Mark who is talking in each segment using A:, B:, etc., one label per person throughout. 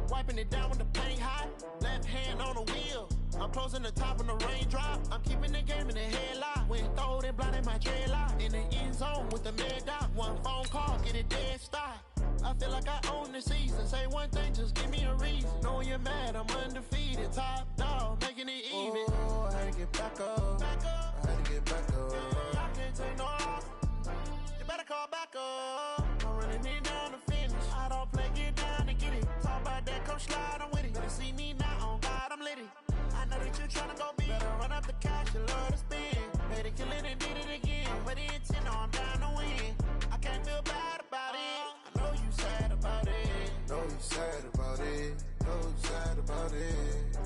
A: Wiping it down when the paint hot. Left hand on the wheel. I'm closing the top when the raindrop. I'm keeping the game in the headlock. When throwed and blinded my dreadlock. In the end zone with the mad dot. One phone call, get it dead stop. I feel like I own the season. Say one thing, just give me a reason. Knowing you're mad, I'm undefeated. Top dog, making it even. Oh, I had to get back up. I had to get back up. I can't take no off. You better call back up. I'm running it down to finish. I don't play, get down to get it. Talk about that, come slide, I'm with it. Better see me now, on God, I'm litty. I know that you tryna go big. Better run up the cash, you love to spend. Made it, kill it, and did it again. But the intent, no, I'm down to win. I can't feel bad about it. I know you sad about it. Know you sad about it. Know you sad about it.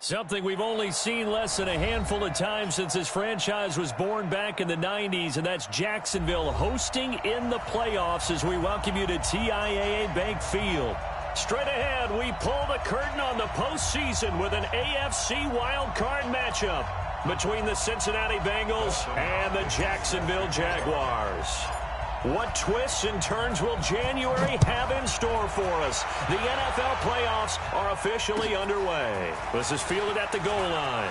B: Something we've only seen less than a handful of times since this franchise was born back in the 90s, and that's Jacksonville hosting in the playoffs as we welcome you to TIAA Bank Field. Straight ahead, we pull the curtain on the postseason with an AFC wildcard matchup between the Cincinnati Bengals and the Jacksonville Jaguars. What twists and turns will January have in store for us? The NFL playoffs are officially underway. This is fielded at the goal line.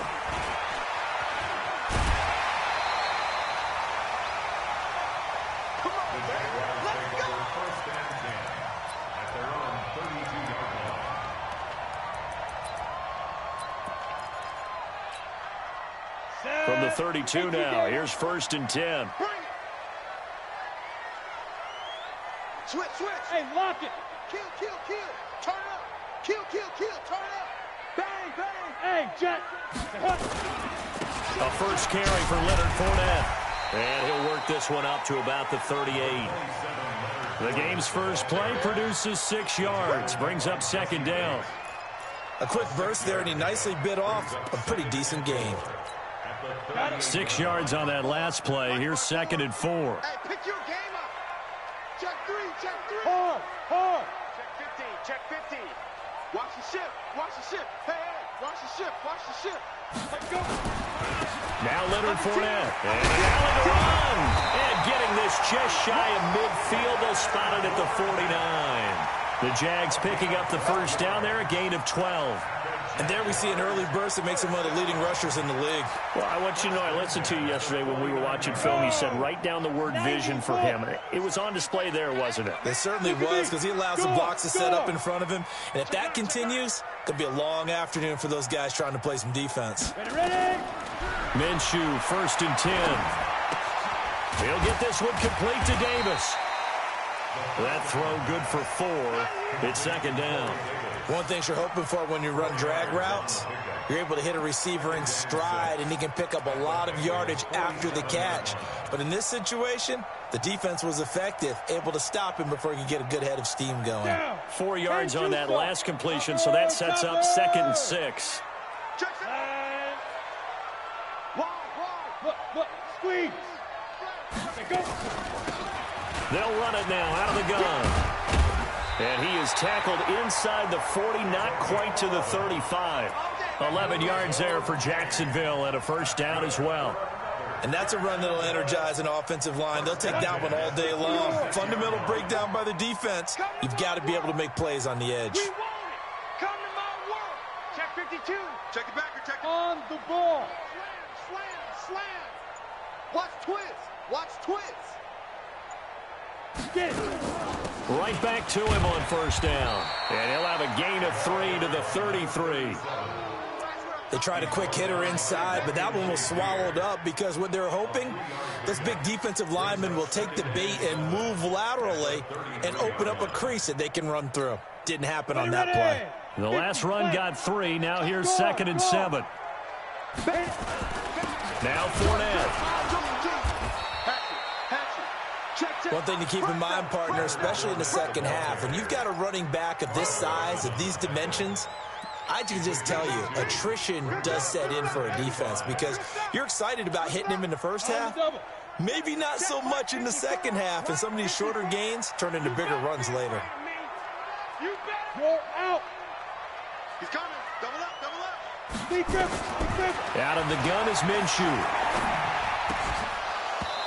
B: From the 32 now, here's 1st and 10.
C: Switch. Hey, lock it. Kill. Turn up. Kill. Turn up. Bang. Hey, Jet.
B: A first carry for Leonard Fournette. And he'll work this one up to about the 38. The game's first play produces 6 yards. Brings up 2nd down.
D: A quick burst there, and he nicely bit off a pretty decent gain.
B: 6 yards on that last play. Here's 2nd and 4.
C: Hey, pick your game up. Check 3. Hard. Check 50. Watch the ship. Hey, watch the ship. Let's go.
B: Now Leonard Fournette. And an alley to run. And getting this just shy of midfield. They'll spot it at the 49. The Jags picking up the first down there, a gain of 12.
D: And there we see an early burst that makes him one of the leading rushers in the league.
B: Well, I want you to know, I listened to you yesterday when we were watching film. You said write down the word vision for him. It was on display there, wasn't it?
D: It certainly was, because he allows the blocks to set up in front of him. And if that continues, it'll be a long afternoon for those guys trying to play some defense.
C: Ready?
B: Minshew, 1st and 10. He'll get this one complete to Davis. That throw good for 4. It's 2nd down.
D: One thing you're hoping for when you run drag routes, you're able to hit a receiver in stride, and he can pick up a lot of yardage after the catch. But in this situation, the defense was effective, able to stop him before he could get a good head of steam going.
B: 4 yards on that last completion, so that sets up 2nd and 6.
C: Look, squeeze.
B: They'll run it now out of the gun. And he is tackled inside the 40, not quite to the 35. 11 yards there for Jacksonville and a first down as well.
D: And that's a run that'll energize an offensive line. They'll take that one all day long. Fundamental breakdown by the defense. You've got to be able to make plays on the edge.
C: Come to my work. Check 52. Check it back or check it. On the ball. Slam. Watch twist. Get it.
B: Right back to him on first down. And he'll have a gain of 3 to the 33.
D: They tried a quick hitter inside, but that one was swallowed up because what they're hoping, this big defensive lineman will take the bait and move laterally and open up a crease that they can run through. Didn't happen on that play.
B: The last run got 3. Now here's 2nd and 7. Now Fournette.
D: One thing to keep in mind, partner, especially in the second half, when you've got a running back of this size, of these dimensions, I can just tell you, attrition does set in for a defense because you're excited about hitting him in the first half. Maybe not so much in the second half, and some of these shorter gains turn into bigger runs later.
C: You're out. He's coming. Double up. Deep grip.
B: Out of the gun is Minshew.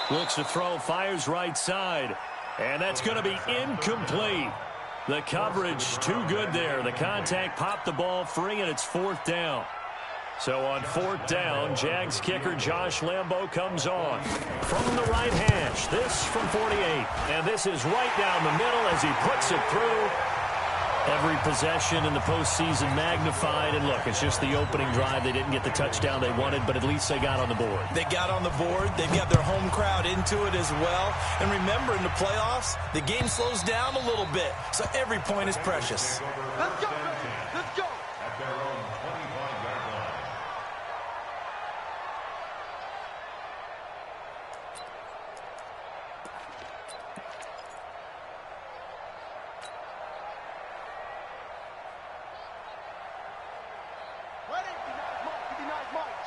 B: Looks to throw, fires right side. And that's going to be incomplete. The coverage too good there. The contact popped the ball free, and it's 4th down. So on 4th down, Jags kicker Josh Lambo comes on. From the right hash, this from 48. And this is right down the middle as he puts it through. Every possession in the postseason magnified. And look, it's just the opening drive. They didn't get the touchdown they wanted, but at least they got on the board.
D: They got on the board. They've got their home crowd into it as well. And remember, in the playoffs, the game slows down a little bit. So every point is precious.
C: Let's go. Let's go.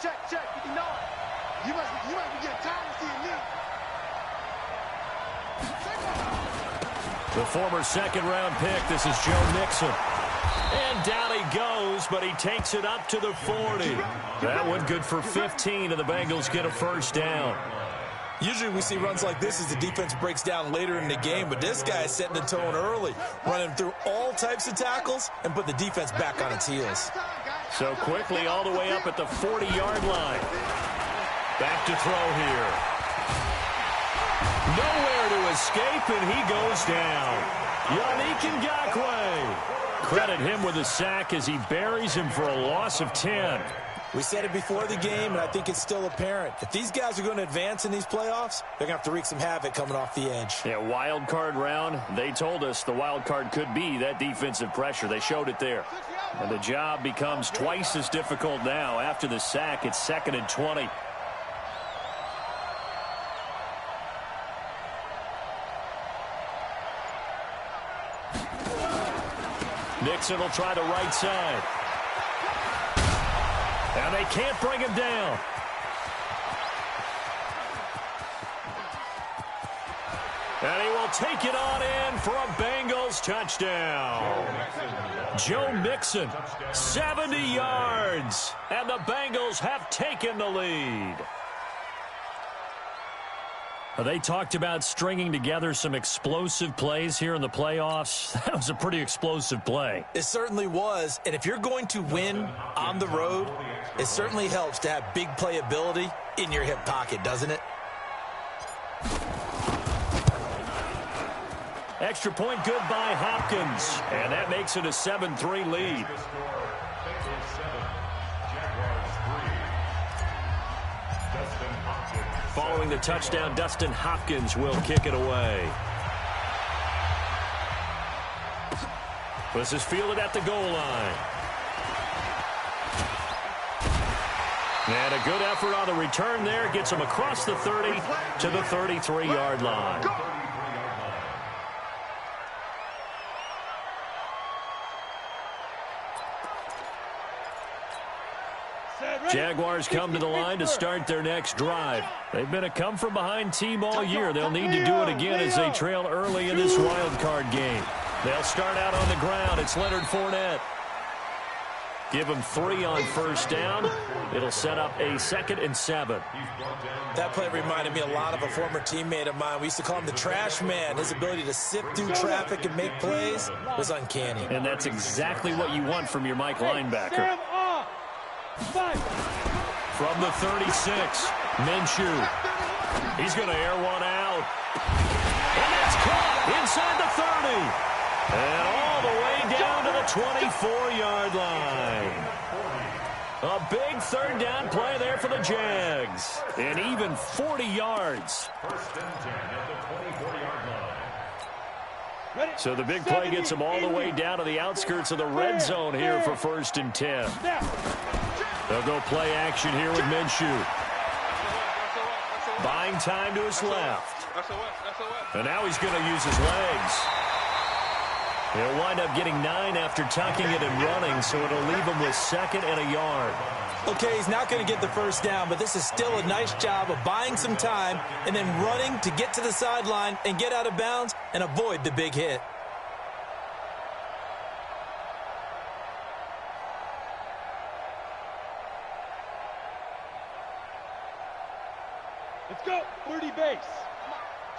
C: Check, 59. You might be getting tired of seeing me.
B: The former second-round pick, this is Joe Mixon. And down he goes, but he takes it up to the 40. That one good for 15, and the Bengals get a first down.
D: Usually we see runs like this as the defense breaks down later in the game, but this guy is setting the tone early, running through all types of tackles and put the defense back on its heels.
B: So quickly all the way up at the 40-yard line. Back to throw here. Nowhere to escape, and he goes down. Yannick Ngakoue. Credit him with a sack as he buries him for a loss of 10.
D: We said it before the game, and I think it's still apparent. If these guys are going to advance in these playoffs, they're going to have to wreak some havoc coming off the edge.
B: Yeah, wild card round. They told us the wild card could be that defensive pressure. They showed it there. And the job becomes twice as difficult now. After the sack, it's 2nd and 20. Nixon will try the right side. And they can't bring him down. And he will take it on in for a Bengals touchdown. Joe Mixon, 70 yards. And the Bengals have taken the lead. They talked about stringing together some explosive plays here in the playoffs. That was a pretty explosive play.
D: It certainly was. And if you're going to win on the road, it certainly helps to have big playability in your hip pocket, doesn't it?
B: Extra point good by Hopkins. And that makes it a 7-3 lead. Following the touchdown, Dustin Hopkins will kick it away. This is fielded at the goal line. And a good effort on the return there. Gets him across the 30 to the 33-yard line. Jaguars come to the line to start their next drive. They've been a come-from-behind team all year. They'll need to do it again as they trail early in this wild card game. They'll start out on the ground. It's Leonard Fournette. Give him 3 on first down. It'll set up a 2nd and 7.
D: That play reminded me a lot of a former teammate of mine. We used to call him the trash man. His ability to sift through traffic and make plays was uncanny.
B: And that's exactly what you want from your Mike linebacker. From the 36, Minshew. He's going to air one out. And it's caught inside the 30. And all the way down to the 24-yard line. A big 3rd down play there for the Jags. And even 40 yards. So the big play gets them all the way down to the outskirts of the red zone here for 1st and 10. They'll go play action here with Minshew. Buying time to his left. And now he's going to use his legs. He'll wind up getting 9 after tucking it and running, so it'll leave him with 2nd and a yard.
D: Okay, he's not going to get the first down, but this is still a nice job of buying some time and then running to get to the sideline and get out of bounds and avoid the big hit.
C: Let's go. 30 base.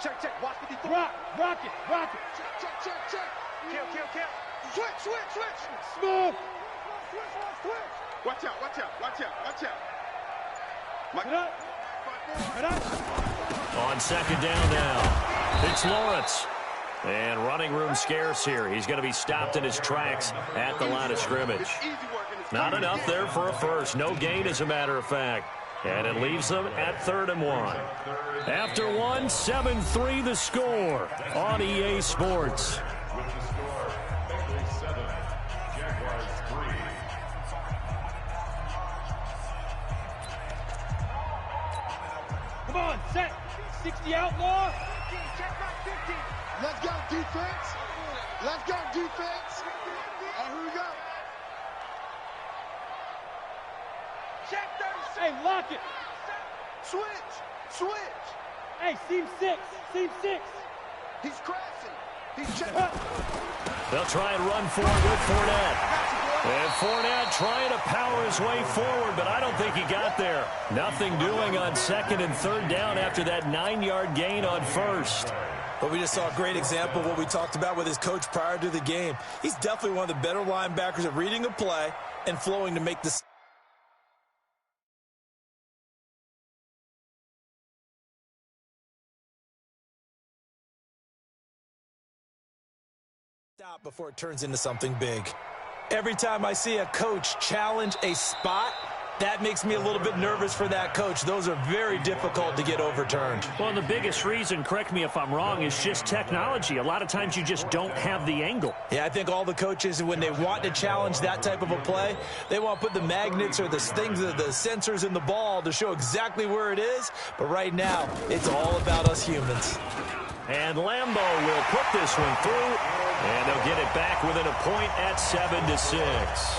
C: Check, check. Watch 53.
E: Rock it.
C: Check, check, check, check. Kill. Switch.
E: Smooth.
C: Switch. Watch out.
E: Get up.
B: On second down now, it's Lawrence. And running room scarce here. He's going to be stopped in his tracks at the line of scrimmage. Not enough there for a first. No gain, as a matter of fact. And it leaves them at 3rd and 1. After one, 7-3 the score on EA Sports.
E: Come on, set. 60 outlaw.
C: Let's go, defense. All right, here we go. Check 36.
E: Hey, lock it.
C: Switch.
E: Hey, seam 6.
C: He's crashing. He's checking.
B: They'll try and run forward with Fournette. And Fournette trying to power his way forward, but I don't think he got there. Nothing doing on 2nd and 3rd down after that 9-yard gain on 1st.
D: But we just saw a great example of what we talked about with his coach prior to the game. He's definitely one of the better linebackers at reading a play and flowing to make the stop before it turns into something big. Every time I see a coach challenge a spot, that makes me a little bit nervous for that coach. Those are very difficult to get overturned.
B: Well, the biggest reason, correct me if I'm wrong, is just technology. A lot of times you just don't have the angle.
D: Yeah, I think all the coaches, when they want to challenge that type of a play, they want to put the magnets or the things, the sensors in the ball to show exactly where it is. But right now, it's all about us humans.
B: And Lambeau will put this one through, and they'll get it back within a point at 7-6.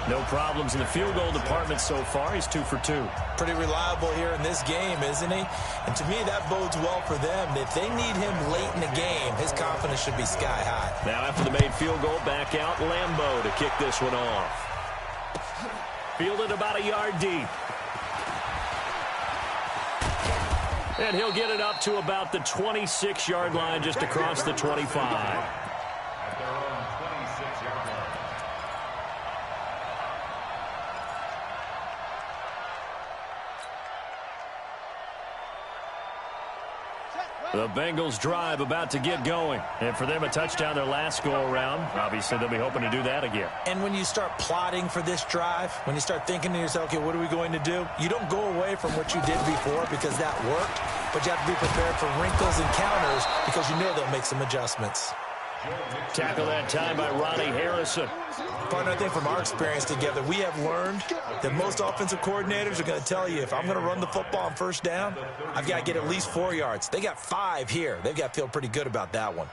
B: No problems in the field goal department so far. He's 2 for 2.
D: Pretty reliable here in this game, isn't he? And to me, that bodes well for them. If they need him late in the game, his confidence should be sky high.
B: Now after the made field goal, back out Lambeau to kick this one off. Fielded about a yard deep. And he'll get it up to about the 26-yard line, just across the 25. The Bengals drive about to get going. And for them, a touchdown their last go-around. Obviously, they'll be hoping to do that again.
D: And when you start plotting for this drive, when you start thinking to yourself, okay, what are we going to do? You don't go away from what you did before because that worked, but you have to be prepared for wrinkles and counters because you know they'll make some adjustments.
B: Tackle that time by Ronnie Harrison.
D: Partner, I think from our experience together, we have learned that most offensive coordinators are going to tell you, if I'm going to run the football on first down, I've got to get at least 4 yards. They got 5 here. They've got to feel pretty good about that one.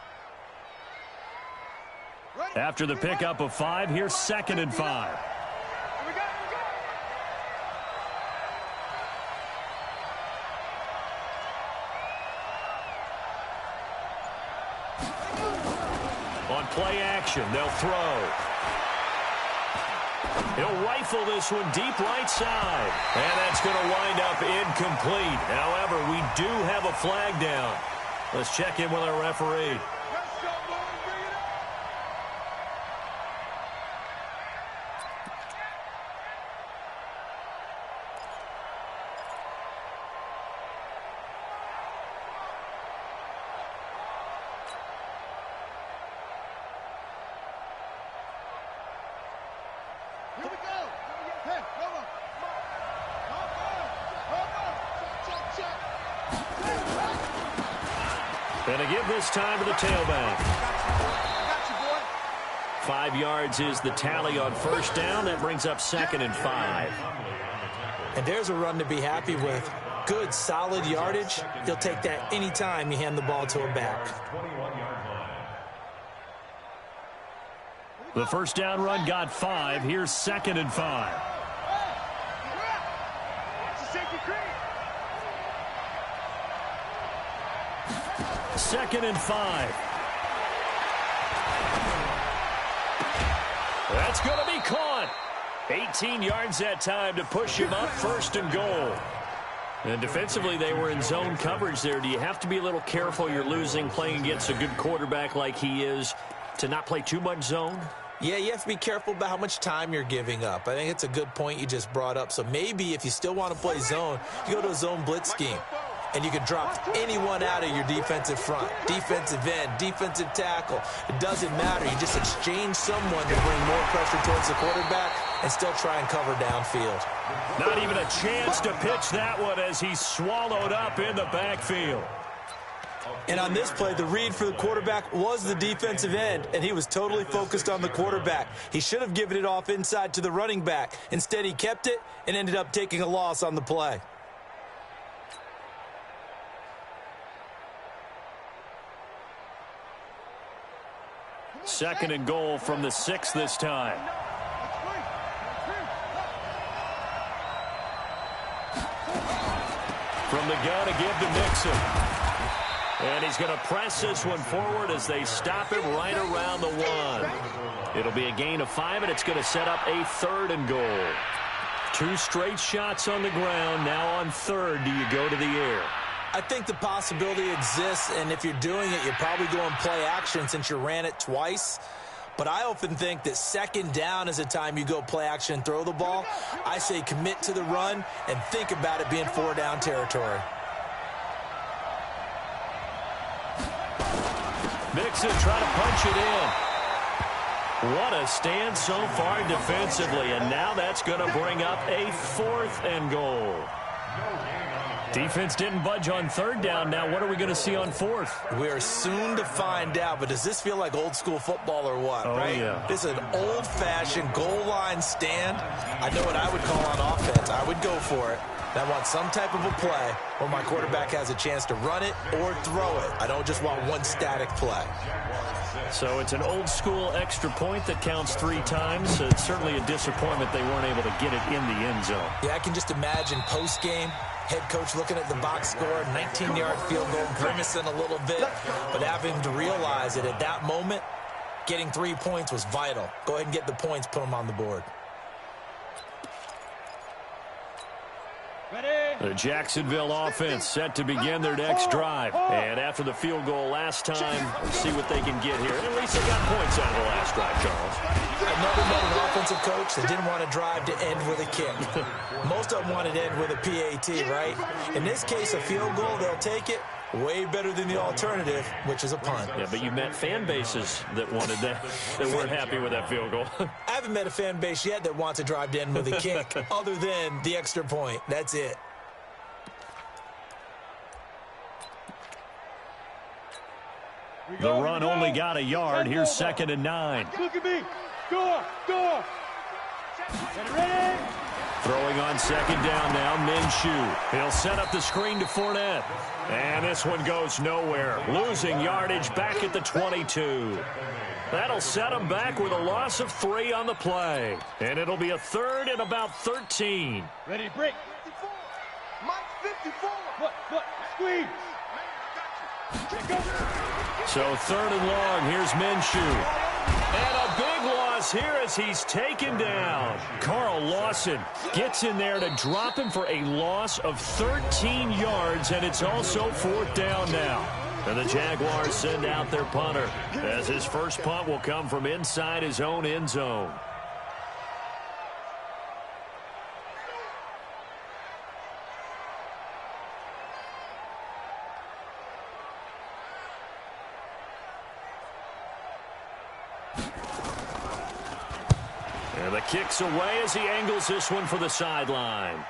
B: After the pickup of 5, here's 2nd and 5. On play action, they'll throw. He'll rifle this one deep right side. And that's going to wind up incomplete. However, we do have a flag down. Let's check in with our referee. And a give this time to the tailback. 5 yards is the tally on first down. That brings up 2nd and 5.
D: And there's a run to be happy with. Good, solid yardage. He'll take that anytime you hand the ball to him back.
B: The first down run got 5. Here's 2nd and 5. Second and 5. That's going to be caught. 18 yards that time to push him up, 1st and goal. And defensively, they were in zone coverage there. Do you have to be a little careful? You're losing, playing against a good quarterback like he is, to not play too much zone?
D: Yeah, you have to be careful about how much time you're giving up. I think it's a good point you just brought up. So maybe if you still want to play zone, you go to a zone blitz scheme. And you can drop anyone out of your defensive front, defensive end, defensive tackle. It doesn't matter. You just exchange someone to bring more pressure towards the quarterback and still try and cover downfield.
B: Not even a chance to pitch that one as he's swallowed up in the backfield.
D: And on this play, the read for the quarterback was the defensive end, and he was totally focused on the quarterback. He should have given it off inside to the running back. Instead, he kept it and ended up taking a loss on the play.
B: Second and goal from the 6 this time. From the gun to give to Mixon. And he's going to press this one forward as they stop him right around the 1. It'll be a gain of 5, and it's going to set up a 3rd and goal. 2 straight shots on the ground. Now on 3rd, do you go to the air?
D: I think the possibility exists, and if you're doing it, you're probably going play action since you ran it twice. But I often think that 2nd down is a time you go play action and throw the ball. I say commit to the run and think about it being 4-down territory.
B: Mixon trying to punch it in. What a stand so far defensively, and now that's going to bring up a 4th and goal. Defense didn't budge on 3rd down. Now what are we going to see on 4th?
D: We are soon to find out, but does this feel like old school football or what?
B: Oh,
D: right?
B: Yeah.
D: This is an old-fashioned goal line stand. I know what I would call on offense. I would go for it. I want some type of a play where my quarterback has a chance to run it or throw it. I don't just want one static play.
B: So it's an old-school extra point that counts 3 times. It's certainly a disappointment they weren't able to get it in the end zone.
D: Yeah, I can just imagine post-game, head coach looking at the box score, 19-yard field goal, grimacing a little bit, but having to realize that at that moment, getting 3 points was vital. Go ahead and get the points, put them on the board.
B: The Jacksonville offense set to begin their next drive. And after the field goal last time, let's see what they can get here. At least they got points out of the last drive, Charles.
D: I've never met an offensive coach that didn't want to drive to end with a kick. Most of them wanted to end with a PAT, right? In this case, a field goal, they'll take it. Way better than the alternative, which is a punt.
B: Yeah, but you met fan bases that wanted that weren't happy with that field goal.
D: I haven't met a fan base yet that wants to drive to end with a kick other than the extra point. That's it.
B: The run only got a yard. Here's 2nd and 9.
E: Look at me. Go. Ready?
B: Throwing on 2nd down now, Minshew. He'll set up the screen to Fournette. And this one goes nowhere. Losing yardage back at the 22. That'll set him back with a loss of 3 on the play. And it'll be a 3rd and about 13.
E: Ready to break.
C: 54. Mike 54.
E: Look. Squeeze.
B: So 3rd and long, here's Minshew. And a big loss here as he's taken down. Carl Lawson gets in there to drop him for a loss of 13 yards, and it's also 4th down now. And the Jaguars send out their punter as his first punt will come from inside his own end zone. And the kick's away as he angles this one for the sideline.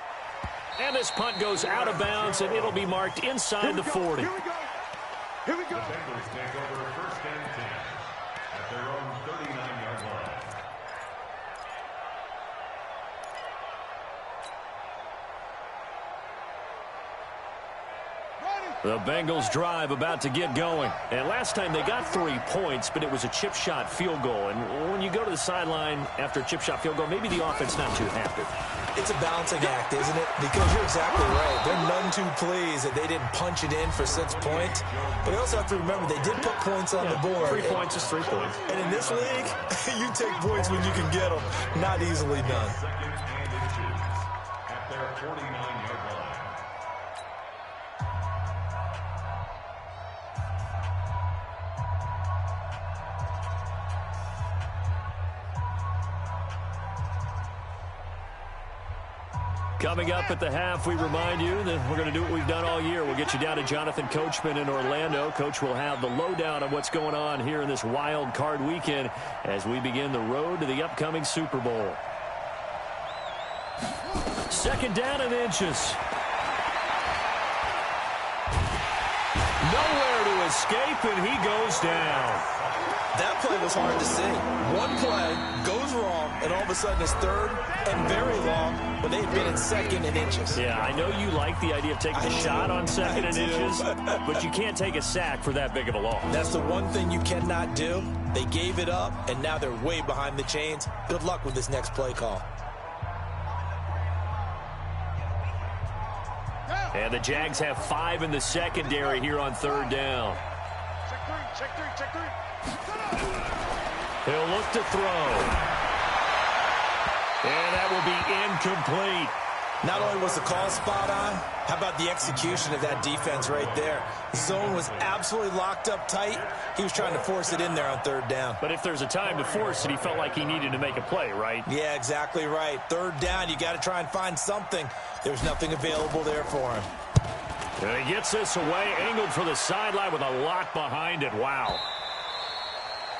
B: And this punt goes out of bounds, and it'll be marked inside the 40.
C: Here we go.
F: The Bengals take over 1st and 10 at their own 39-yard line.
B: The Bengals drive about to get going. And last time they got 3 points, but it was a chip shot field goal. And when you go to the sideline after a chip shot field goal, maybe the offense not too happy.
D: It's a balancing act, isn't it? Because you're exactly right. They're none too pleased that they didn't punch it in for 6 points. But you also have to remember they did put points on the board.
B: 3 points is 3 points.
D: And in this league, you take points when you can get them. Not easily done.
F: At their 49-yard line.
B: Coming up at the half, we remind you that we're going to do what we've done all year. We'll get you down to Jonathan Coachman in Orlando. Coach will have the lowdown on what's going on here in this wild card weekend as we begin the road to the upcoming Super Bowl. Second down and inches. Nowhere to escape, and he goes down.
D: That play was hard to see. One play goes wrong, and all of a sudden it's third and very long, but they had been in second and inches.
B: Yeah, I know you like the idea of taking a shot on second and inches, but you can't take a sack for that big of a loss.
D: That's the one thing you cannot do. They gave it up, and now they're way behind the chains. Good luck with this next play call.
B: And the Jags have 5 in the secondary here on third down.
C: Check three.
B: He'll look to throw. And that will be incomplete.
D: Not only was the call spot on, how about the execution of that defense right there? The zone was absolutely locked up tight. He was trying to force it in there on third down.
B: But if there's a time to force it, he felt like he needed to make a play, right?
D: Yeah, exactly right. Third down, you got to try and find something. There's nothing available there for him.
B: And he gets this away, angled for the sideline with a lot behind it. Wow.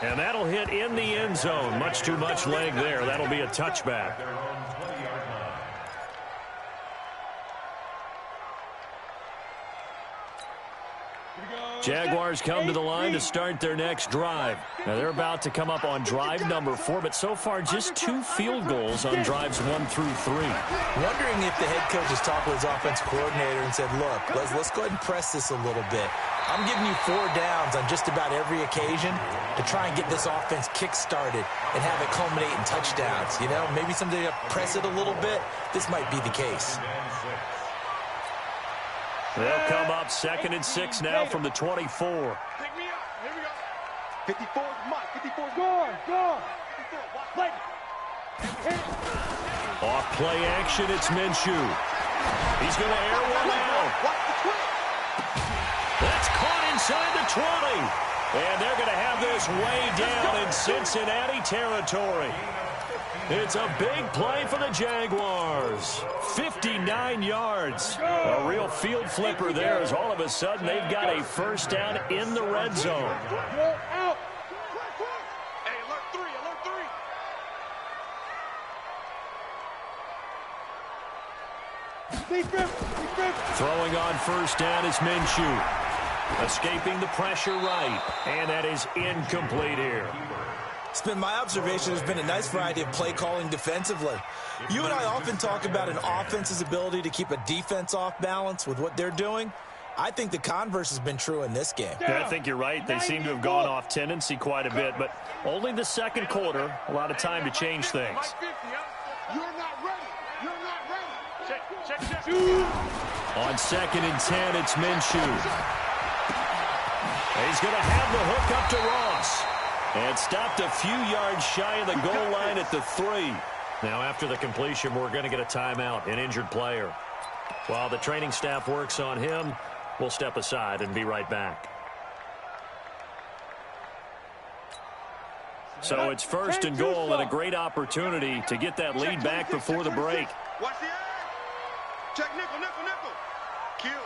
B: And that'll hit in the end zone. Much too much leg there. That'll be a touchback. Jaguars come to the line to start their next drive. Now they're about to come up on drive number 4, but so far just 2 field goals on drives 1 through 3.
D: Wondering if the head coach has talked with his offense coordinator and said, look, let's go ahead and press this a little bit. I'm giving you 4 downs on just about every occasion to try and get this offense kick-started and have it culminate in touchdowns. You know, maybe someday to press it a little bit. This might be the case.
B: They'll come up 2nd and 6 now from the 24.
C: Pick me up. Here we go. 54 is Mike. 54 is
E: Go.
C: 54.
E: Play.
B: Off play action, it's Minshew. He's going to air one out.
C: Watch the twist.
B: That's caught inside the 20. And they're going to have this way down in Cincinnati territory. It's a big play for the Jaguars. 59 yards. A real field flipper there as all of a sudden they've got a first down in the red zone.
E: Go out.
C: Hey, alert 3.
E: Defense.
B: Throwing on first down is Minshew. Escaping the pressure right. And that is incomplete here.
D: It's been my observation there's been a nice variety of play calling defensively. You and I often talk about an offense's ability to keep a defense off balance with what they're doing. I think the converse has been true in this game.
B: Yeah, I think you're right. They seem to have gone off tendency quite a bit, but only the second quarter, a lot of time to change things.
C: Mike 50, You're not ready. Check.
B: On 2nd and 10, it's Minshew. He's going to have the hook up to Ross. And stopped a few yards shy of the goal line at the 3. Now, after the completion, we're going to get a timeout, an injured player. While the training staff works on him, we'll step aside and be right back. So it's 1st and goal and a great opportunity to get that lead back before the break.
C: Watch the air. Check nickel. Kill.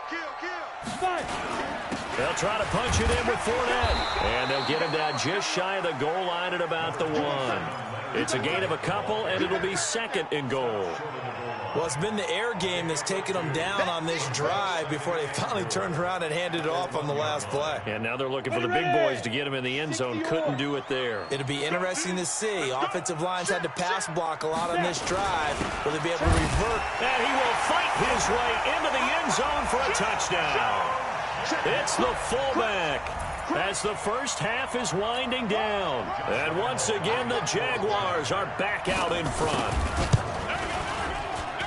B: They'll try to punch it in with Fournette. And they'll get him down just shy of the goal line at about the 1. It's a gain of a couple, and it'll be 2nd and goal.
D: Well, it's been the air game that's taken them down on this drive before they finally turned around and handed it off on the last play.
B: And now they're looking for the big boys to get him in the end zone. Couldn't do it there.
D: It'll be interesting to see. Offensive lines had to pass block a lot on this drive. Will they be able to revert?
B: And he will fight his way into the end zone for a touchdown. It's the fullback as the first half is winding down. And once again, the Jaguars are back out in front.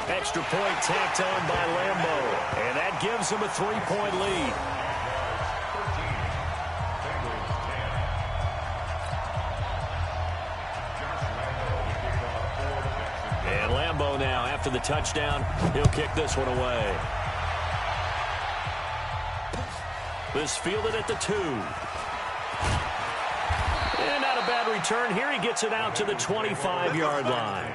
B: Extra point tacked on by Lambeau. And that gives them a 3-point lead. And Lambeau now, after the touchdown, he'll kick this one away. This fielded at the 2. And not a bad return. Here he gets it out to the 25-yard line.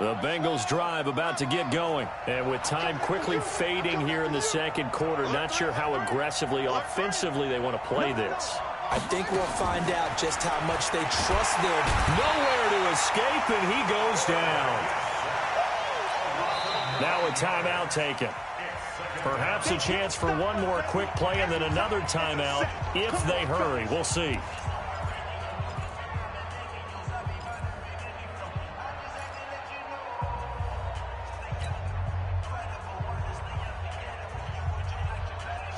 B: The Bengals drive about to get going. And with time quickly fading here in the second quarter, not sure how aggressively, offensively they want to play this.
D: I think we'll find out just how much they trust them.
B: Nowhere to escape, and he goes down. Now a timeout taken. Perhaps a chance for one more quick play and then another timeout if they hurry. We'll see.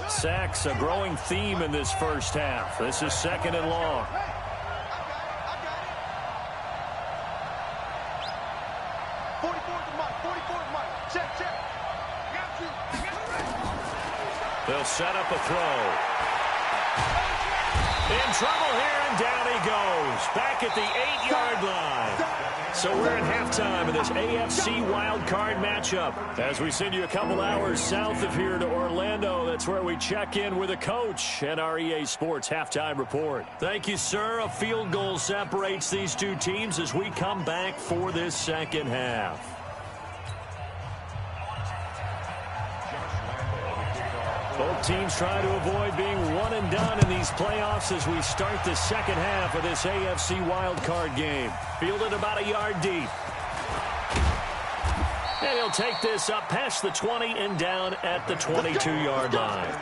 B: Sacks, a growing theme in this first half. This is second and long. They'll set up a throw. In trouble here, and down he goes. Back at the 8-yard line. So we're at halftime of this AFC wildcard matchup. As we send you a couple hours south of here to Orlando, that's where we check in with a coach and our EA Sports halftime report. Thank you, sir. A field goal separates these two teams as we come back for this second half. Both teams try to avoid being one and done in these playoffs as we start the second half of this AFC wildcard game. Fielded about a yard deep. And he'll take this up past the 20 and down at the 22-yard line.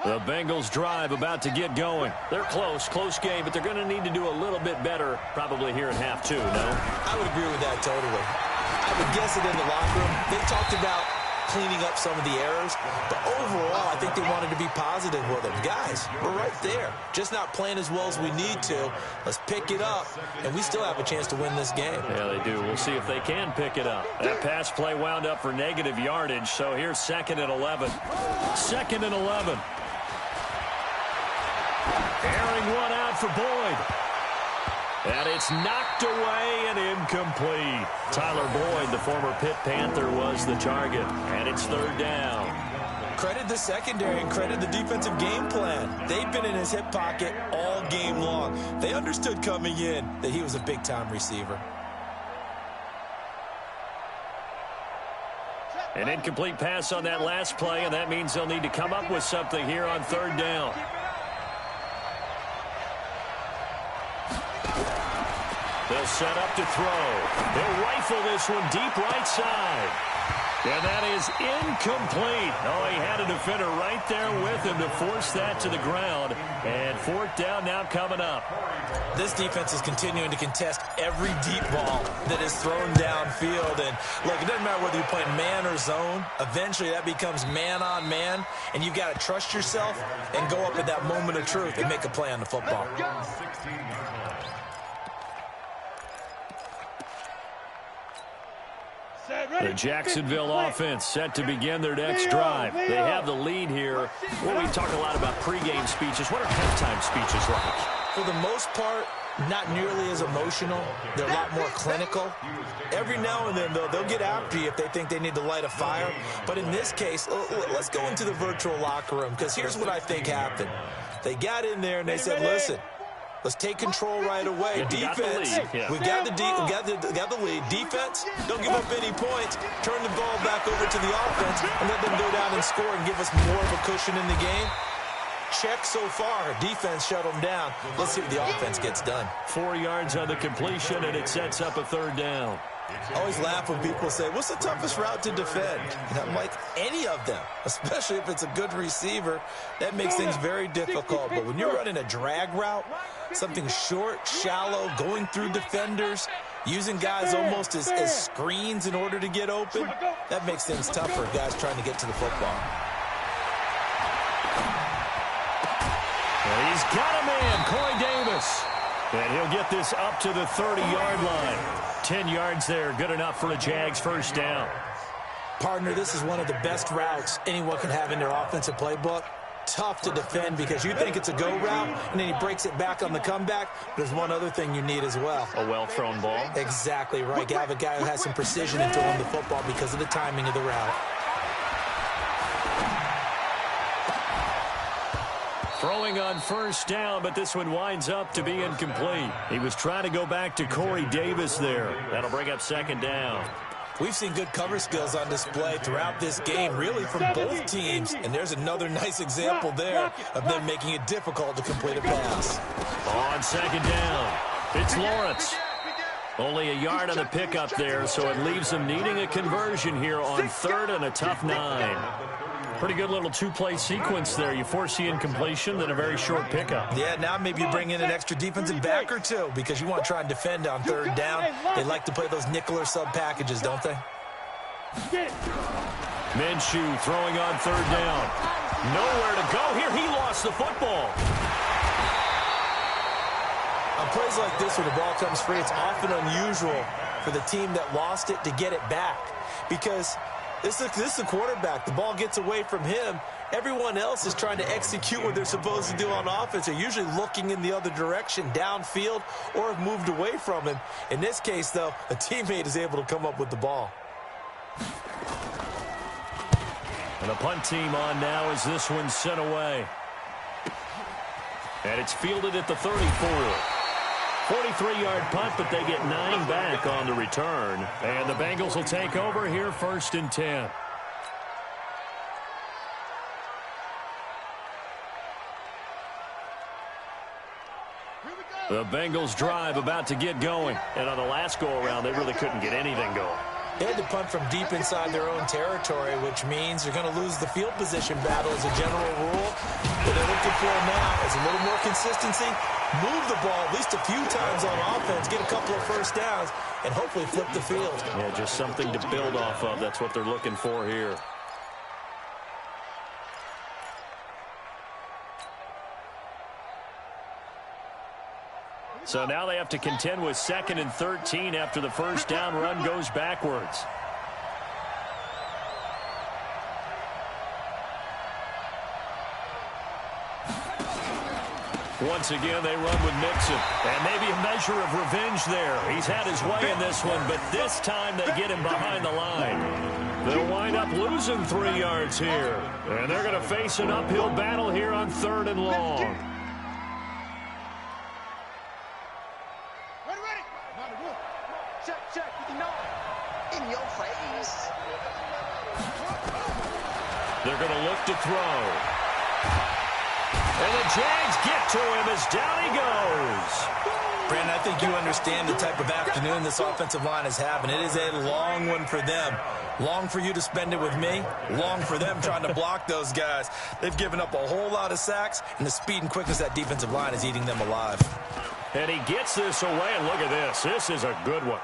B: The Bengals drive about to get going. They're close game, but they're going to need to do a little bit better probably here in half two, no?
D: I would agree with that totally. I would guess it in the locker room. They talked about cleaning up some of the errors, but overall, I think they wanted to be positive with them. Guys, we're right there. Just not playing as well as we need to. Let's pick it up, and we still have a chance to win this game.
B: Yeah, they do. We'll see if they can pick it up. That pass play wound up for negative yardage, so here's 2nd and 11. 2nd and 11. Airing one out for Boyd. And it's knocked away and incomplete. Tyler Boyd, the former Pitt Panther, was the target. And it's 3rd down.
D: Credit the secondary and credit the defensive game plan. They've been in his hip pocket all game long. They understood coming in that he was a big-time receiver.
B: An incomplete pass on that last play, and that means they'll need to come up with something here on 3rd down. They'll set up to throw. They'll rifle this one deep right side. And that is incomplete. Oh, he had a defender right there with him to force that to the ground. And 4th down now coming up.
D: This defense is continuing to contest every deep ball that is thrown downfield. And, look, it doesn't matter whether you're playing man or zone. Eventually, that becomes man-on-man. And you've got to trust yourself and go up at that moment of truth and make a play on the football.
B: The Jacksonville offense set to begin their next drive. They have the lead here. Well, we talk a lot about pregame speeches. What are halftime speeches like?
D: For the most part, not nearly as emotional. They're a lot more clinical. Every now and then, though, they'll get after you if they think they need to light a fire. But in this case, let's go into the virtual locker room, because here's what I think happened. They got in there and they said, listen, let's take control right away. Defense, we got the lead. Defense, don't give up any points. Turn the ball back over to the offense and let them go down and score and give us more of a cushion in the game. Check so far. Defense shut them down. Let's see what the offense gets done.
B: 4 yards on the completion, and it sets up a 3rd down.
D: I always laugh when people say, what's the toughest route to defend? And I'm like, any of them, especially if it's a good receiver. That makes things very difficult. But when you're running a drag route, something short, shallow, going through defenders, using guys almost as screens in order to get open, that makes things tough for guys trying to get to the football.
B: He's got a man, Corey Davis. And he'll get this up to the 30-yard line. 10 yards there, good enough for a Jags 1st down.
D: Partner, this is one of the best routes anyone can have in their offensive playbook. tough to defend because you think it's a go route, and then he breaks it back on the comeback. There's one other thing you need as well.
B: A well-thrown ball.
D: Exactly right. You have a guy who has some precision in throwing the football because of the timing of the route.
B: Throwing on first down, but this one winds up to be incomplete. He was trying to go back to Corey Davis there. That'll bring up second down.
D: We've seen good cover skills on display throughout this game, really from both teams. And there's another nice example there of them making it difficult to complete a pass.
B: On second down, it's Lawrence. Only a yard on the pickup there, so it leaves them needing a conversion here on third and a tough 9. Pretty good little two-play sequence there. You force the incompletion, then a very short pickup.
D: Yeah, now maybe you bring in an extra defensive back or two because you want to try and defend on third down. They like to play those nickel or sub packages, don't they?
B: Minshew throwing on third down. Nowhere to go here. He lost the football.
D: On plays like this where the ball comes free, it's often unusual for the team that lost it to get it back because this is the quarterback. The ball gets away from him. Everyone else is trying to execute what they're supposed to do on offense. They're usually looking in the other direction, downfield, or have moved away from him. In this case, though, a teammate is able to come up with the ball.
B: And the punt team on now as this one's sent away. And it's fielded at the 34. 43-yard punt, but they get 9 back on the return. And the Bengals will take over here first and 10. The Bengals drive about to get going. And on the last go-around, they really couldn't get anything going.
D: They had to punt from deep inside their own territory, which means they're going to lose the field position battle as a general rule. What they're looking for now is a little more consistency, move the ball at least a few times on offense, get a couple of first downs, and hopefully flip the field.
B: Yeah, just something to build off of. That's what they're looking for here. So now they have to contend with 2nd and 13 after the first down run goes backwards. Once again, they run with Mixon. And maybe a measure of revenge there. He's had his way in this one, but this time they get him behind the line. They'll wind up losing 3 yards here. And they're going to face an uphill battle here on 3rd and long. They're going to look to throw. And the Jags get to him as down he goes.
D: Brandon, I think you understand the type of afternoon this offensive line is having. It is a long one for them. Long for you to spend it with me. Long for them trying to block those guys. They've given up a whole lot of sacks, and the speed and quickness of that defensive line is eating them alive.
B: And he gets this away, and look at this. This is a good one.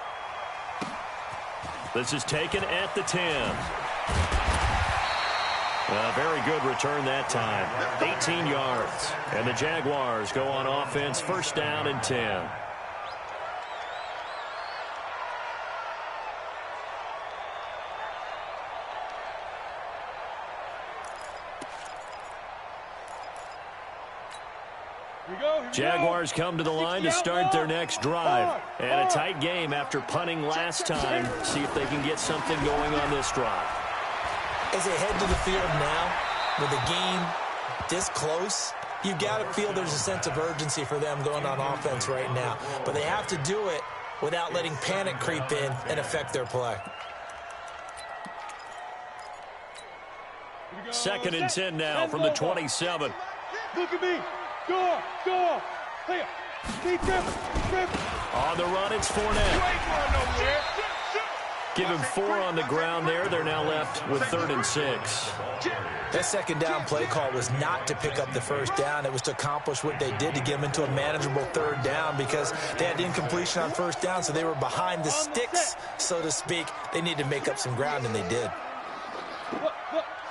B: This is taken at the 10. A very good return that time. 18 yards. And the Jaguars go on offense, first down and 10. Jaguars come to the line to start their next drive. And a tight game after punting last time. See if they can get something going on this drive.
D: As they head to the field now, with the game this close, you've got to feel there's a sense of urgency for them going on offense right now. But they have to do it without letting panic creep in and affect their play.
B: 2nd and 10 now from the 27.
E: Look at me. Go. Hey,
B: On the run, it's Fournette. Give him 4 on the ground there. They're now left with 3rd and 6.
D: That second down play call was not to pick up the first down. It was to accomplish what they did to get them into a manageable 3rd down because they had incompletion on first down, so they were behind the sticks, so to speak. They needed to make up some ground, and they did.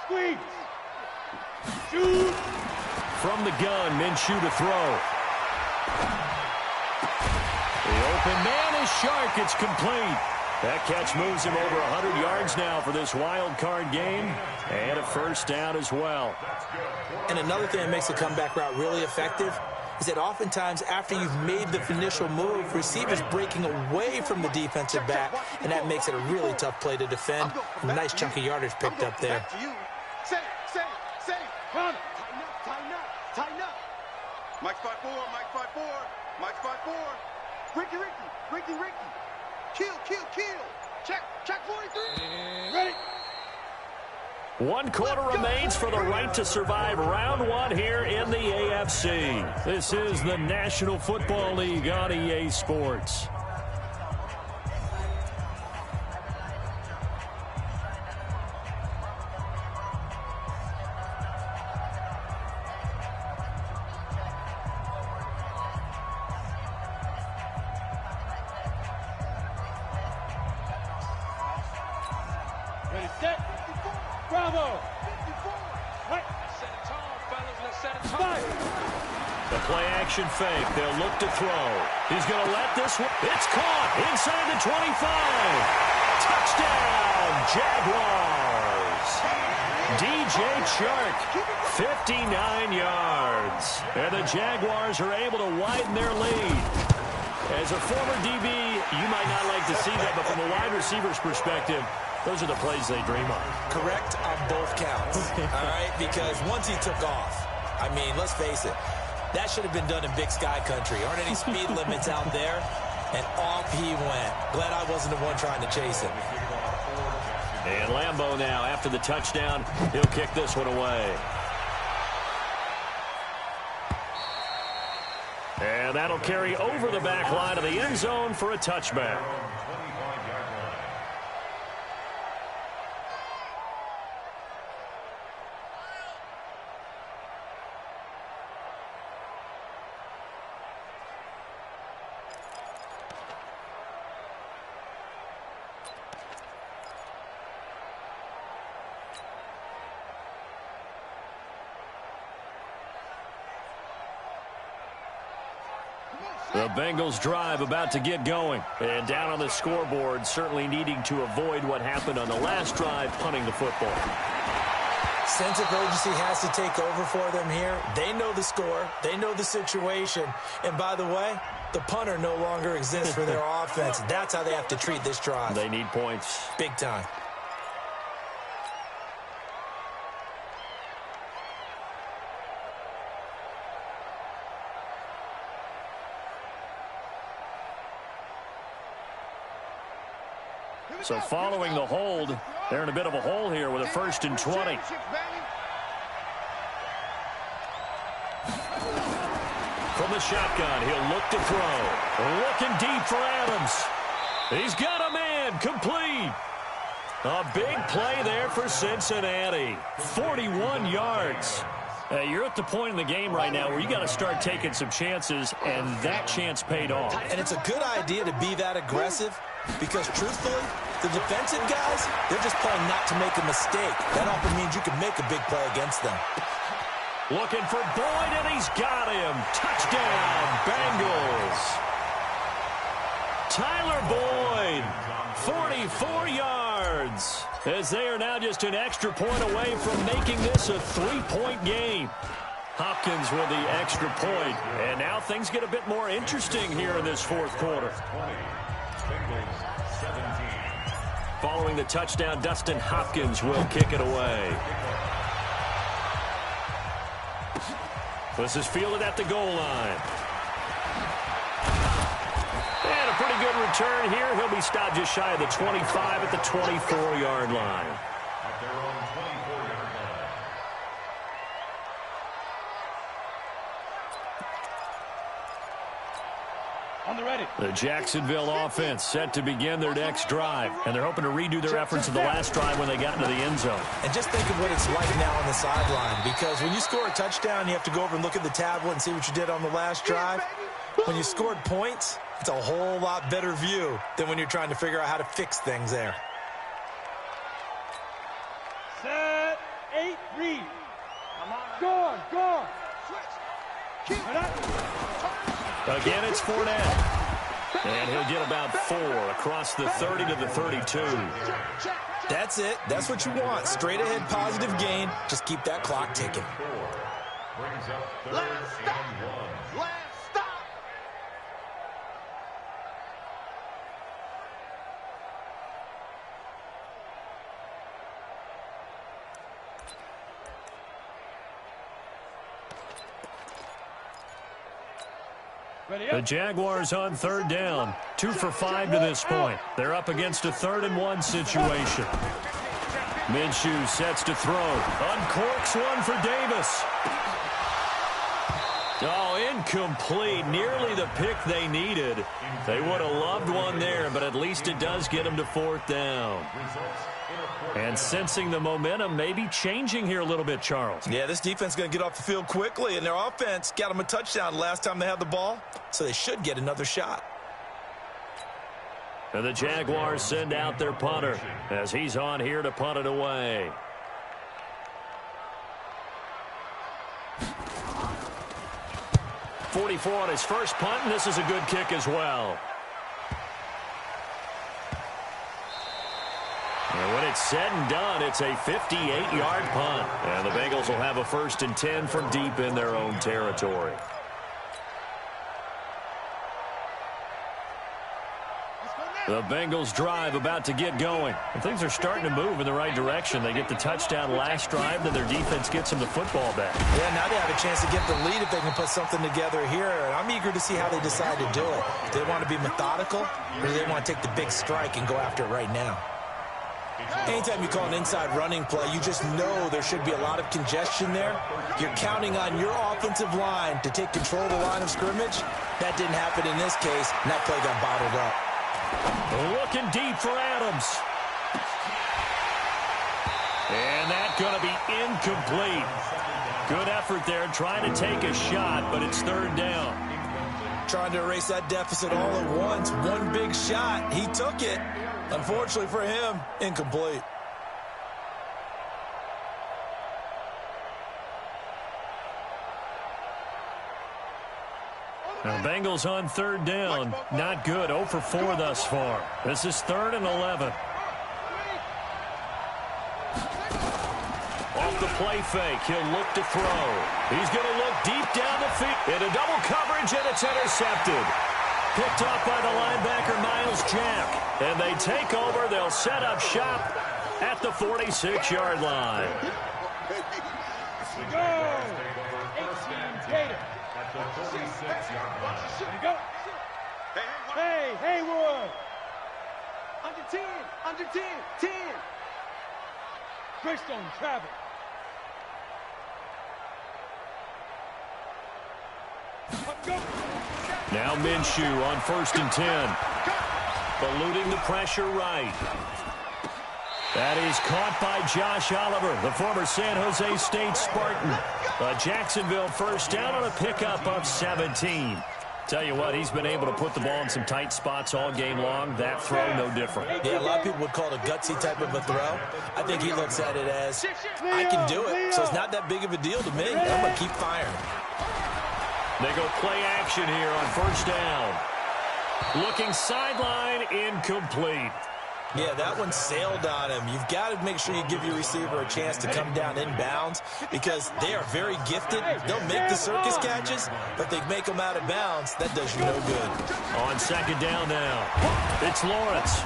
E: Squeeze. Shoot.
B: From the gun, Minshew to throw. The open man is Shark. It's complete. That catch moves him over 100 yards now for this wild card game, and a first down as well.
D: And another thing that makes the comeback route really effective is that oftentimes after you've made the initial move, receivers breaking away from the defensive back, and that makes it a really tough play to defend. A nice chunk of yardage picked up there.
C: Say. Come. Tighten up. Mike 5-4. Mike 5-4. Ricky. Kill. Check 43.
E: Ready.
B: 1 quarter remains for the right to survive round 1 here in the AFC. This is the National Football League on EA Sports.
E: Ready, set. Bravo. Right.
C: Set it tall, fellas. Let's set it
E: Five.
B: The play action fake. They'll look to throw. He's going to let this one. It's caught inside the 25. Touchdown, Jaguars. DJ Chark, 59 yards. And the Jaguars are able to widen their lead. As a former DB, you might not like to see that, but from a wide receiver's perspective, those are the plays they dream of.
D: Correct on both counts, all right? Because once he took off, I mean, let's face it, that should have been done in Big Sky country. Aren't any speed limits out there? And off he went. Glad I wasn't the one trying to chase him.
B: And Lambeau now, after the touchdown, he'll kick this one away. And that'll carry over the back line of the end zone for a touchback. The Bengals drive about to get going. And down on the scoreboard, certainly needing to avoid what happened on the last drive, punting the football.
D: Sense of urgency has to take over for them here. They know the score. They know the situation. And by the way, the punter no longer exists for their offense. That's how they have to treat this drive.
B: They need points.
D: Big time.
B: So following the hold, they're in a bit of a hole here with a 1st and 20. From the shotgun, he'll look to throw. Looking deep for Adams. He's got a man, complete. A big play there for Cincinnati. 41 yards. You're at the point in the game right now where you got to start taking some chances, and that chance paid off.
D: And it's a good idea to be that aggressive because, truthfully, the defensive guys, they're just playing not to make a mistake. That often means you can make a big play against them.
B: Looking for Boyd, and he's got him. Touchdown, Bengals. Tyler Boyd, 44 yards. As they are now just an extra point away from making this a 3-point game. Hopkins with the extra point. And now things get a bit more interesting here in this 4th quarter. Following the touchdown, Dustin Hopkins will kick it away. This is fielded at the goal line. And a pretty good return here. He'll be stopped just shy of the 25 at the 24-yard line.
F: At their own 24-yard line.
E: On the ready.
B: The Jacksonville offense set to begin their next drive, and they're hoping to redo their efforts of the last drive when they got into the end zone.
D: And just think of what it's like now on the sideline, because when you score a touchdown, you have to go over and look at the tablet and see what you did on the last drive. When you scored points, it's a whole lot better view than when you're trying to figure out how to fix things there.
E: Set. 8. Read. Gone.
C: Switch.
E: And up.
B: Again, it's Fournette. And he'll get about 4 across the 30 to the 32.
D: That's it. That's what you want. Straight ahead positive gain. Just keep that clock ticking.
F: Brings up third
C: Last stop.
F: and 1.
C: Last stop.
B: The Jaguars on 3rd down. 2 for 5 to this point. They're up against a 3rd and 1 situation. Minshew sets to throw. Uncorks one for Davis. Oh, incomplete. Nearly the pick they needed. They would have loved one there, but at least it does get them to 4th down. And sensing the momentum maybe changing here a little bit, Charles.
D: Yeah, this defense is going to get off the field quickly, and their offense got them a touchdown last time they had the ball, so they should get another shot.
B: And the Jaguars send out their punter as he's on here to punt it away. .44 on his first punt, and this is a good kick as well. And when it's said and done, it's a 58-yard punt. And the Bengals will have a 1st and 10 from deep in their own territory. The Bengals drive about to get going. And things are starting to move in the right direction. They get the touchdown last drive, then their defense gets them the football back.
D: Yeah, now they have a chance to get the lead if they can put something together here. And I'm eager to see how they decide to do it. Do they want to be methodical, or do they want to take the big strike and go after it right now? Anytime you call an inside running play, you just know there should be a lot of congestion there. You're counting on your offensive line to take control of the line of scrimmage. That didn't happen in this case, and that play got bottled up.
B: Looking deep for Adams. And that's going to be incomplete. Good effort there trying to take a shot, but it's 3rd down.
D: Trying to erase that deficit all at once. One big shot. He took it. Unfortunately for him, incomplete.
B: Now, Bengals on 3rd down. Not good. 0 for 4 thus far. This is 3rd and 11. Off the play fake, he'll look to throw. He's going to look deep down the field. Into double coverage, and it's intercepted. Picked off by the linebacker, Miles Jack. And they take over. They'll set up shop at the 46-yard line.
E: Go! 18 Gator.
F: At the 46-yard line.
E: Hey, Haywood!
C: Under 10, under 10, 10.
E: Greystone travel. Go!
B: Now Minshew on 1st and 10. Eluding the pressure right. That is caught by Josh Oliver, the former San Jose State Spartan. A Jacksonville 1st down on a pickup of 17. Tell you what, he's been able to put the ball in some tight spots all game long. That throw, no different.
D: Yeah, a lot of people would call it a gutsy type of a throw. I think he looks at it as, I can do it, so it's not that big of a deal to me. I'm going to keep firing.
B: They go play action here on 1st down. Looking sideline, incomplete.
D: Yeah, that one sailed on him. You've got to make sure you give your receiver a chance to come down inbounds because they are very gifted. They'll make the circus catches, but they make them out of bounds. That does you no good.
B: On 2nd down now, it's Lawrence.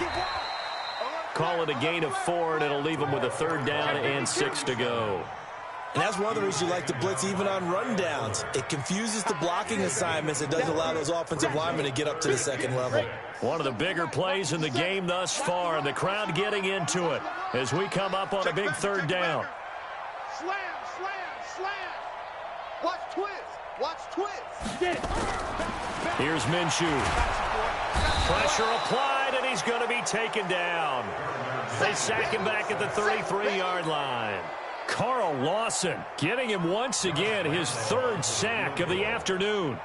B: Call it a gain of 4, and it'll leave them with a 3rd down and 6 to go.
D: And that's one of the reasons you like to blitz even on rundowns. It confuses the blocking assignments. It doesn't allow those offensive linemen to get up to the 2nd level.
B: One of the bigger plays in the game thus far, and the crowd getting into it as we come up on a big 3rd down.
C: Slam, slam, slam. Watch twist. Watch twist.
E: Get it.
B: Here's Minshew. Pressure applied, and he's going to be taken down. They sack him back at the 33-yard line. Carl Lawson getting him once again his 3rd sack of the afternoon.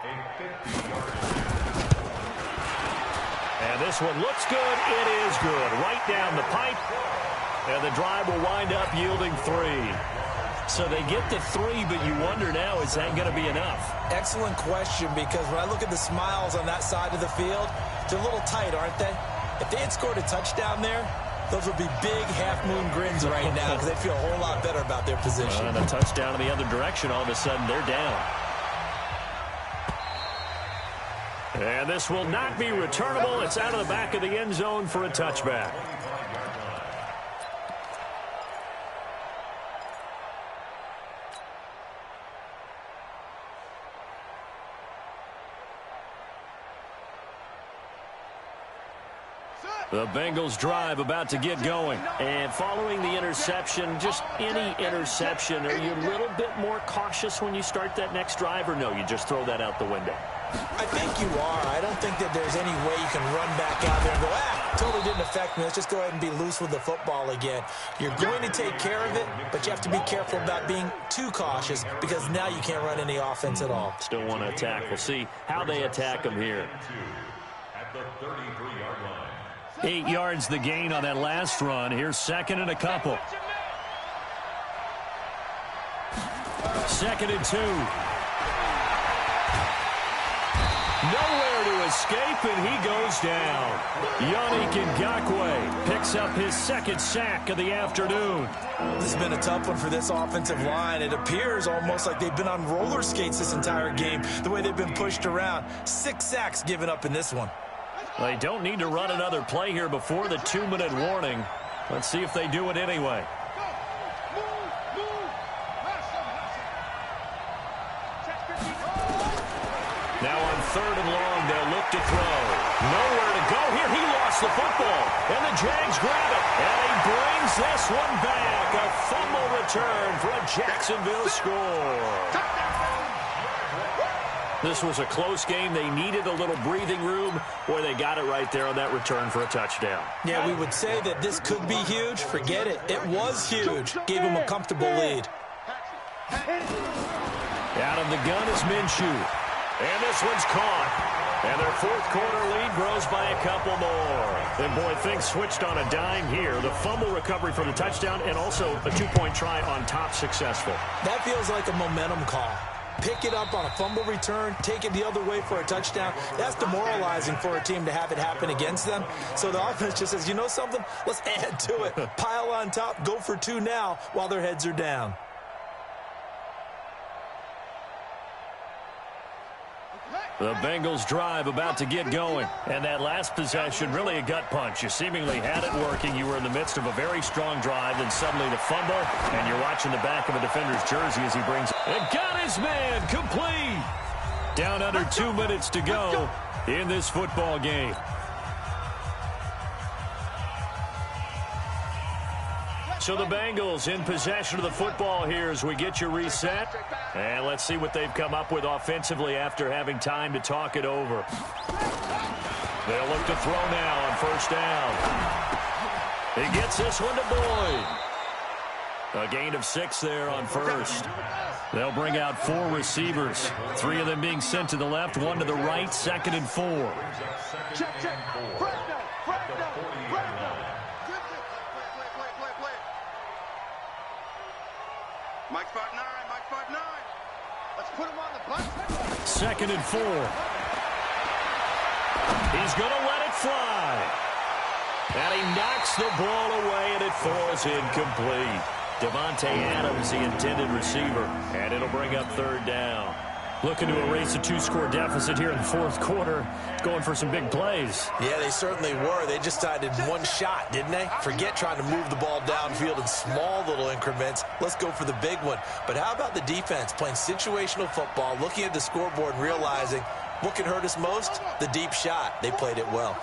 B: And this one looks good. It is good. Right down the pipe. And the drive will wind up yielding 3. So they get the 3, but you wonder now, is that going to be enough?
D: Excellent question, because when I look at the smiles on that side of the field, they're a little tight, aren't they? If they had scored a touchdown there, those would be big half-moon grins right now because they feel a whole lot better about their position.
B: And a touchdown in the other direction, all of a sudden they're down. And this will not be returnable. It's out of the back of the end zone for a touchback. The Bengals drive about to get going. And following the interception, just any interception, are you a little bit more cautious when you start that next drive, or no, you just throw that out the window?
D: I think you are. I don't think that there's any way you can run back out there and go, totally didn't affect me. Let's just go ahead and be loose with the football again. You're going to take care of it, but you have to be careful about being too cautious because now you can't run any offense at all.
B: Still want to attack. We'll see how they attack them here.
F: At the 33-yard line.
B: 8 yards the gain on that last run. Here's second and a couple. 2nd and 2. Nowhere to escape, and he goes down. Yannick Ngakoue picks up his 2nd sack of the afternoon.
D: This has been a tough one for this offensive line. It appears almost like they've been on roller skates this entire game, the way they've been pushed around. 6 sacks given up in this one.
B: They don't need to run another play here before the 2-minute warning. Let's see if they do it anyway. Now on 3rd and long, they'll look to throw. Nowhere to go here. He lost the football. And the Jags grab it. And he brings this one back. A fumble return for a Jacksonville score. This was a close game. They needed a little breathing room. Boy, they got it right there on that return for a touchdown.
D: Yeah, we would say that this could be huge. Forget it. It was huge. Gave them a comfortable lead.
B: Out of the gun is Minshew. And this one's caught. And their 4th quarter lead grows by a couple more. And, boy, things switched on a dime here. The fumble recovery for the touchdown and also a 2-point try on top successful.
D: That feels like a momentum call. Pick it up on a fumble return, take it the other way for a touchdown. That's demoralizing for a team to have it happen against them. So the offense just says, you know something? Let's add to it. Pile on top, go for 2 now while their heads are down.
B: The Bengals drive about to get going. And that last possession, really a gut punch. You seemingly had it working. You were in the midst of a very strong drive. Then suddenly the fumble. And you're watching the back of a defender's jersey as he brings it. And got his man complete. Down under 2 minutes to go in this football game. So the Bengals in possession of the football here as we get you reset. And let's see what they've come up with offensively after having time to talk it over. They'll look to throw now on 1st down. He gets this one to Boyd. A gain of 6 there on 1st. They'll bring out 4 receivers. 3 of them being sent to the left, 1 to the right, 2nd and 4.
C: Check. Mike 5'9". Let's put him on the bus.
B: 2nd and 4. He's going to let it fly. And he knocks the ball away, and it falls incomplete. Devontae Adams, the intended receiver. And it'll bring up 3rd down. Looking to erase a 2-score deficit here in the 4th quarter. Going for some big plays.
D: Yeah, they certainly were. They just decided 1 shot, didn't they? Forget trying to move the ball downfield in small little increments. Let's go for the big one. But how about the defense playing situational football, looking at the scoreboard and realizing what can hurt us most? The deep shot. They played it well.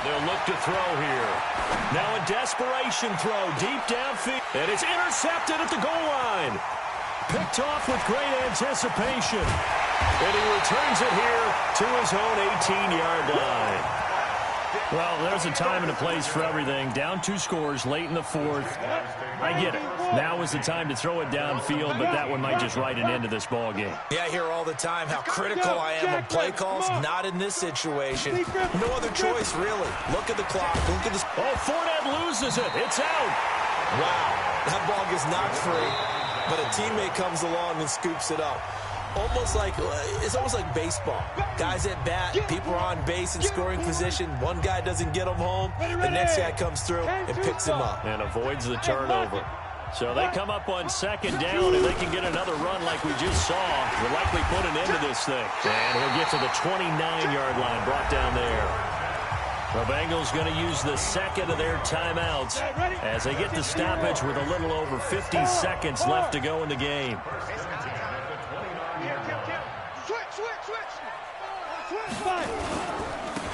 B: They'll look to throw here. Now a desperation throw deep downfield. And it's intercepted at the goal line. Picked off with great anticipation. And he returns it here to his own 18-yard line. Well, there's a time and a place for everything. Down 2 scores late in the 4th. I get it. Now is the time to throw it downfield, but that one might just write an end to this ball game.
D: Yeah, I hear all the time how critical I am of play calls. Not in this situation. No other choice, really. Look at the clock. Look at this.
B: Oh, Fournette loses it. It's out.
D: Wow, that ball gets knocked free, but a teammate comes along and scoops it up. It's almost like baseball. Guys at bat, people are on base in scoring position. One guy doesn't get them home. The next guy comes through and picks him up.
B: And avoids the turnover. So they come up on second down, and they can get another run like we just saw. Will likely put an end to this thing. And he'll get to the 29-yard line, brought down there. The Bengals going to use the second of their timeouts as they get the stoppage with a little over 50 seconds left to go in the game.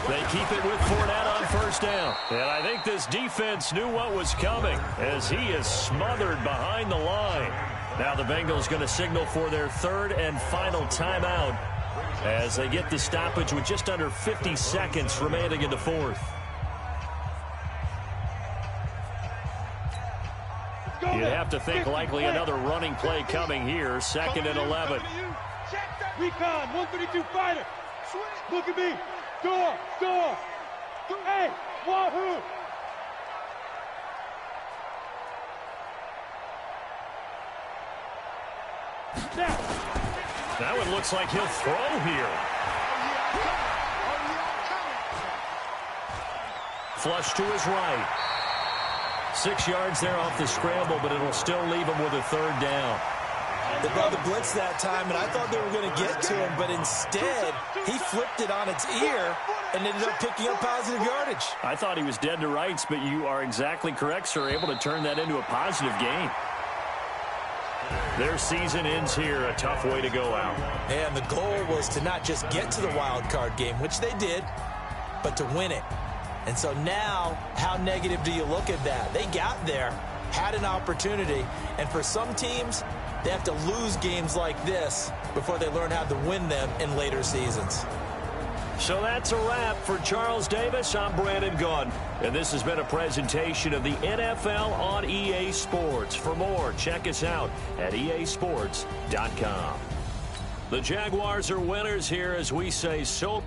B: They keep it with Fournette on first down. And I think this defense knew what was coming as he is smothered behind the line. Now the Bengals going to signal for their third and final timeout as they get the stoppage with just under 50 seconds remaining in the fourth. You'd have to think likely another running play coming here. Second and 11.
E: Recon, 132 fighter. Look at me. Door. Hey, Wahoo.
B: Now it looks like he'll throw here. Flush to his right. 6 yards there off the scramble, but it'll still leave him with a third down.
D: They brought the blitz that time, and I thought they were going to get to him, but instead, he flipped it on its ear and ended up picking up positive yardage.
B: I thought he was dead to rights, but you are exactly correct, sir. Able to turn that into a positive gain. Their season ends here. A tough way to go out.
D: And the goal was to not just get to the wild card game, which they did, but to win it. And so now, how negative do you look at that? They got there, had an opportunity, and for some teams, they have to lose games like this before they learn how to win them in later seasons.
B: So that's a wrap for Charles Davis. I'm Brandon Gunn, and this has been a presentation of the NFL on EA Sports. For more, check us out at easports.com. The Jaguars are winners here as we say so.